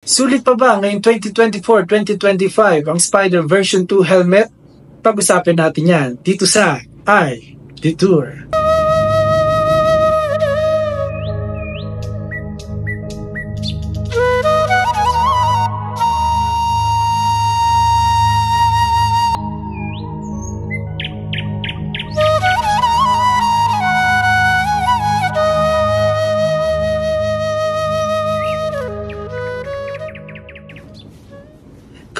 Sulit pa ba ngayong 2024-2025 ang Spider version 2 helmet? Pag-usapin natin yan dito sa iDetour.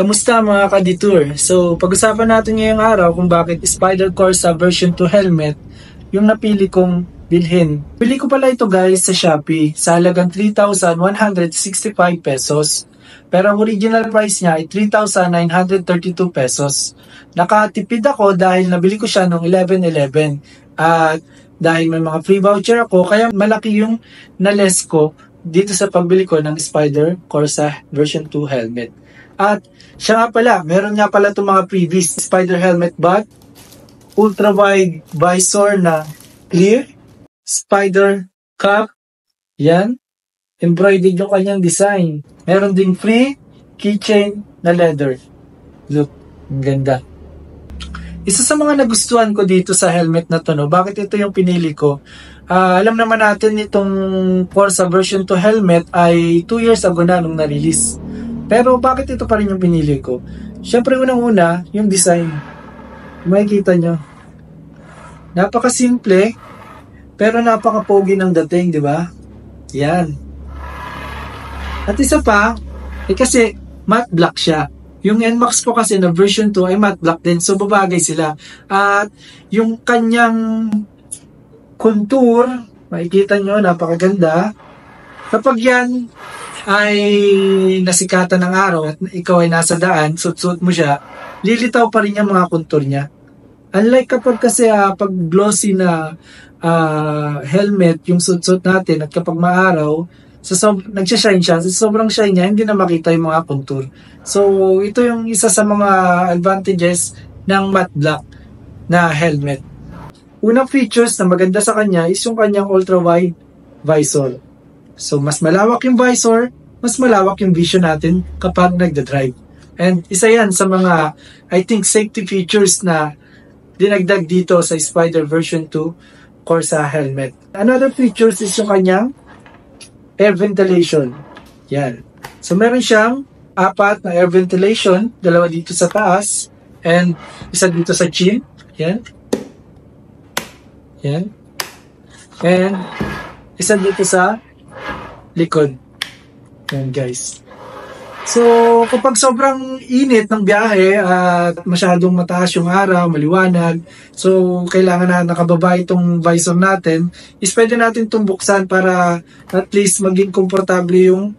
Kamusta mga ka-detour? So, pag-usapan natin ngayong araw kung bakit Spider Corsa version 2 helmet yung napili kong bilhin. Pili ko pala ito guys sa Shopee sa halagang 3,165 pesos. Pero ang original price niya ay 3,932 pesos. Nakatipid ako dahil nabili ko siya noong 11/11. At dahil may mga free voucher ako, kaya malaki yung nales ko dito sa pagbili ko ng Spider Corsa version 2 helmet. At siya nga pala, meron nga pala itong mga previous Spider helmet bag, ultra wide visor na clear, Spider cap, yan, embroidered yung kanyang design. Meron ding free keychain na leather. Look, ang ganda. Isa sa mga nagustuhan ko dito sa helmet na to, no, bakit ito yung pinili ko? Alam naman natin itong Corsa version 2 helmet ay 2 years ago na nung na-release. Pero bakit ito pa rin yung pinili ko? Siyempre unang-una, yung design. Makikita nyo. Napaka-simple, pero napaka-pogi ng dating, di ba? Yan. At isa pa, kasi matte black siya. Yung NMAX ko kasi na version 2 ay matte black din, so babagay sila. At yung kanyang contour, makikita nyo, napakaganda. Kapag yan ay nasikatan ng araw at ikaw ay nasa daan, suot-suot mo siya, lilitaw pa rin yung mga kontur niya. Unlike kapag kasi pag glossy na helmet yung suot-suot natin at kapag maaraw, nagsashine siya, sa sobrang shine niya, hindi na makita yung mga kontur. So, ito yung isa sa mga advantages ng matte black na helmet. Unang features na maganda sa kanya is yung kanyang ultra-wide visor. So, mas malawak yung visor, mas malawak yung vision natin kapag nagda-drive. And isa yan sa mga, I think, safety features na dinagdag dito sa Spider version 2 Corsa helmet. Another features is yung kanyang air ventilation. Yan. So, meron siyang 4 na air ventilation, 2 dito sa taas, and isa dito sa chin. Yan. Yan. And isa dito sa likod. Yan guys. So, kapag sobrang init ng biyahe at masyadong mataas yung araw, maliwanag, so kailangan na nakababa itong visor natin, is pwede natin itong buksan para at least maging komportable yung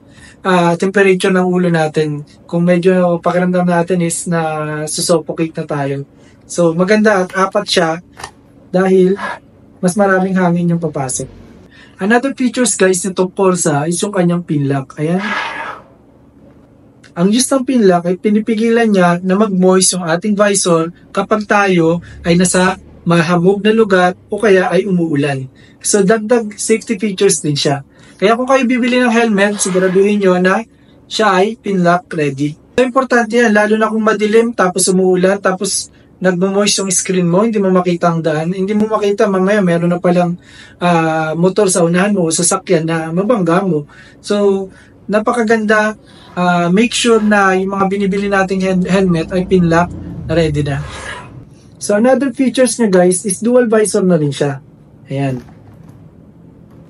temperature ng ulo natin. Kung medyo pakiramdam natin is na susuffocate na tayo. So, maganda at 4 siya dahil mas maraming hangin yung papasok. Another features guys nitong Corsa is yung kanyang pin lock. Ayan. Ang use ng pin lock ay pinipigilan niya na mag-moist yung ating visor kapag tayo ay nasa mahamog na lugar o kaya ay umuulan. So dagdag safety features din siya. Kaya kung kayo bibili ng helmet, siguraduhin nyo na siya ay pin lock ready. So importante yan, lalo na kung madilim tapos umuulan tapos nagmo-moist yung screen mo, hindi mo makita ang daan, hindi mo makita mamaya meron na palang motor sa unahan mo o sasakyan na mabangga mo. So, napakaganda. Make sure na yung mga binibili nating helmet ay pin lock na ready na. So, another features niya guys is dual visor na rin siya. Ayan.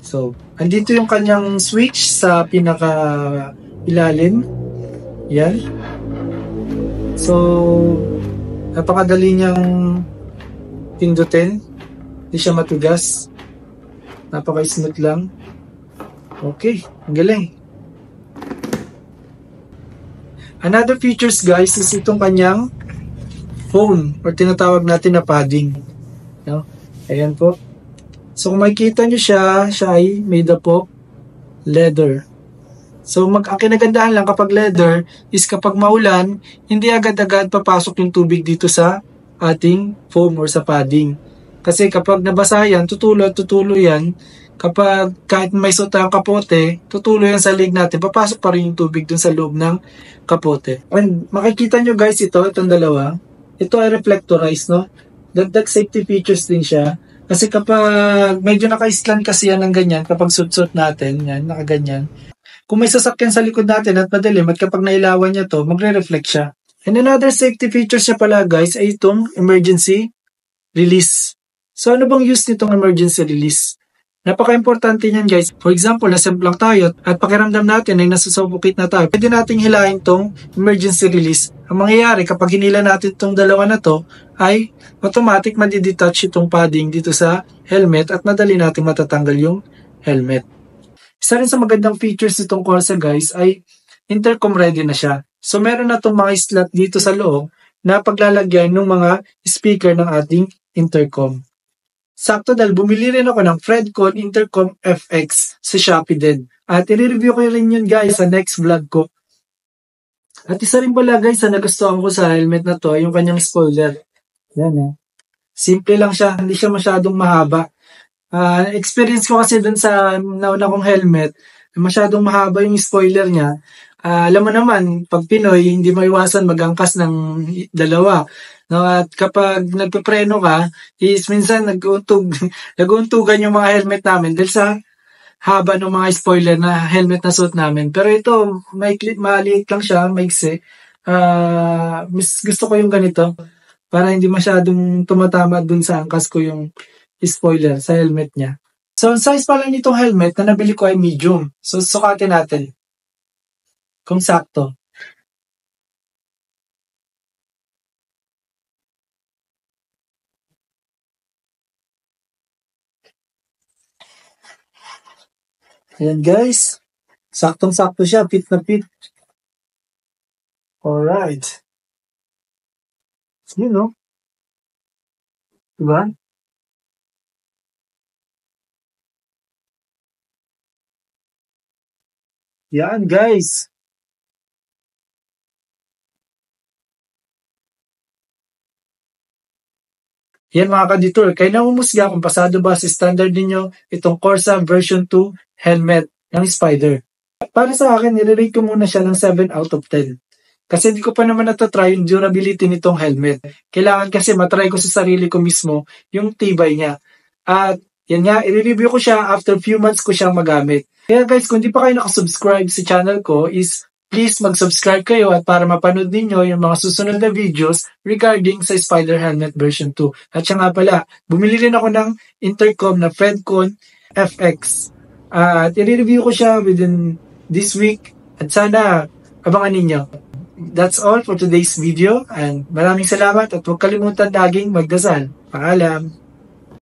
So, andito yung kanyang switch sa pinaka ilalim. Yan. So, napakadali niyang pindutin. Hindi siya matugas. Napaka-smooth lang. Okay, ang galing. Another features guys is itong kanyang foam or tinatawag natin na padding. No? Ayan po. So kung makikita nyo siya ay made up of leather. So ang kinagandahan lang kapag leather is kapag maulan, hindi agad-agad papasok yung tubig dito sa ating foam or sa padding. Kasi kapag nabasa yan, tutulo yan kapag kahit may suot tayong kapote, tutuloy yan sa leg natin, papasok pa rin yung tubig dun sa loob ng kapote. And makikita nyo guys itong dalawa, ito ay reflectorized, no? Dagdag safety features din siya. Kasi kapag medyo naka-slant kasi yan ng ganyan, kapag suot natin, yan, nakaganyan. Kung may sasakyan sa likod natin at madilim at kapag nailawan niya to, magre-reflect siya. And another safety features niya pala guys ay itong emergency release. So ano bang use nitong emergency release? Napaka-importante niyan guys. For example, nasemplang tayo at pakiramdam natin ay nasusuffocate na tayo. Pwede nating hilahin tong emergency release. Ang mangyayari kapag hinila natin tong dalawa na to ay automatic madidetach itong padding dito sa helmet at madali natin matatanggal yung helmet. Isa rin sa magandang features nitong Corsa guys ay intercom ready na siya. So meron na itong mga slot dito sa loob na paglalagyan ng mga speaker ng ating intercom. Sakto dahil bumili rin ako ng Fredcon Intercom FX sa Shopee din. At i-review ko rin yun guys sa next vlog ko. At isa rin pala guys na nagustuhan ko sa helmet na to ay yung kanyang spoiler. Yan eh. Simple lang siya, hindi siya masyadong mahaba. Experience ko kasi dun sa nauna kong helmet, masyadong mahaba yung spoiler niya. Alam mo naman, pag Pinoy, hindi maiwasan mag-angkas ng dalawa. No, at kapag nagpepreno ka, is minsan nag-uuntugan yung mga helmet namin dahil sa haba ng mga spoiler na helmet na suot namin. Pero ito, maliit lang siya, maiksi. Gusto ko yung ganito para hindi masyadong tumatama dun sa angkas ko yung spoiler sa helmet niya. So, size pala nitong helmet na nabili ko ay medium. So, sukatin natin kung sakto. Ayan guys, saktong-sakto siya, fit na fit. Alright. You know. Diba? Yan guys. Yan mga ka-detour, kayo na umusga kung pasado ba sa standard ninyo itong Corsa version 2 helmet ng Spider. Para sa akin, nire-rate ko muna siya ng 7 out of 10. Kasi hindi ko pa naman natatry yung durability nitong helmet. Kailangan kasi matry ko sa sarili ko mismo yung tibay niya. At yan nga, i-review ko siya after few months ko siyang magamit. Kaya guys, kung di pa kayo nakasubscribe sa channel ko is please mag-subscribe kayo at para mapanood ninyo yung mga susunod na videos regarding sa Spider Helmet version 2. At siya nga pala, bumili rin ako ng intercom na Fredcon FX. At i-review ko siya within this week at sana abangan ninyo. That's all for today's video and maraming salamat at huwag kalimutan laging magdasal. Paalam!